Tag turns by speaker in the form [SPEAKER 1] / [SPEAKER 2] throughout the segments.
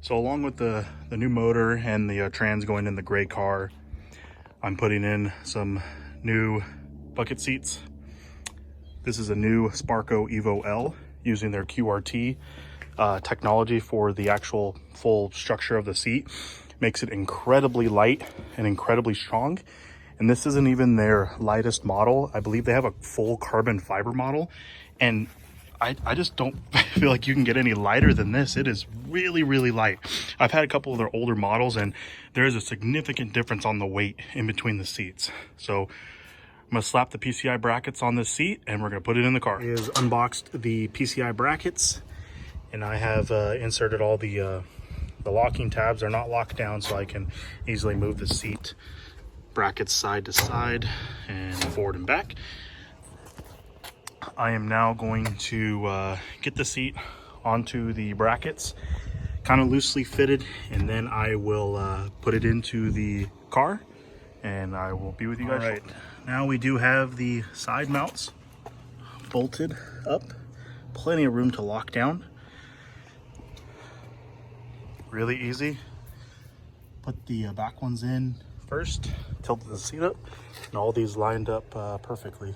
[SPEAKER 1] So along with the new motor and the trans going in the gray car, I'm putting in some new bucket seats. This is a new Sparco Evo L using their QRT technology for the actual full structure of the seat. Makes it incredibly light and incredibly strong. And this isn't even their lightest model. I believe they have a full carbon fiber model, and I just don't feel like you can get any lighter than this. It is really, really light. I've had a couple of their older models, and there is a significant difference on the weight in between the seats. So I'm gonna slap the PCI brackets on this seat, and we're gonna put it in the car. Is unboxed the PCI brackets, and I have inserted all the locking tabs. They're not locked down, so I can easily move the seat brackets side to side and forward and back. I am now going to get the seat onto the brackets, kind of loosely fitted, and then I will put it into the car, and I will be with you guys. All right, now we do have the side mounts bolted up, plenty of room to lock down. Really easy. Put the back ones in first, tilt the seat up, and all these lined up perfectly.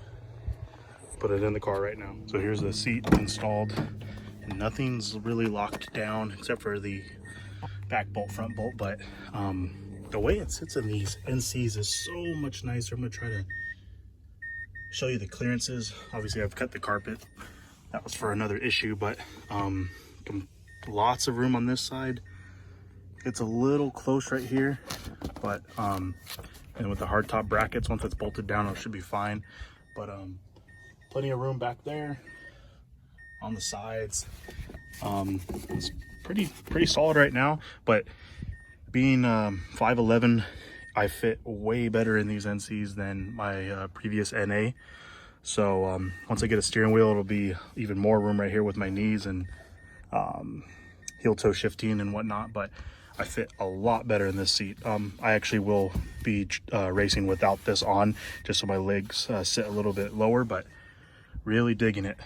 [SPEAKER 1] Put it in the car right now. So here's the seat installed, and nothing's really locked down except for the back bolt, front bolt, but the way it sits in these NCs is so much nicer. I'm gonna try to show you the clearances. Obviously I've cut the carpet, that was for another issue, but lots of room on this side. It's a little close right here, but and with the hardtop brackets, once it's bolted down, it should be fine. But plenty of room back there on the sides. It's pretty solid right now, but being 5'11", I fit way better in these NCs than my previous NA. So once I get a steering wheel, it'll be even more room right here with my knees and heel toe shifting and whatnot, but I fit a lot better in this seat. I actually will be racing without this on, just so my legs sit a little bit lower, but really digging it.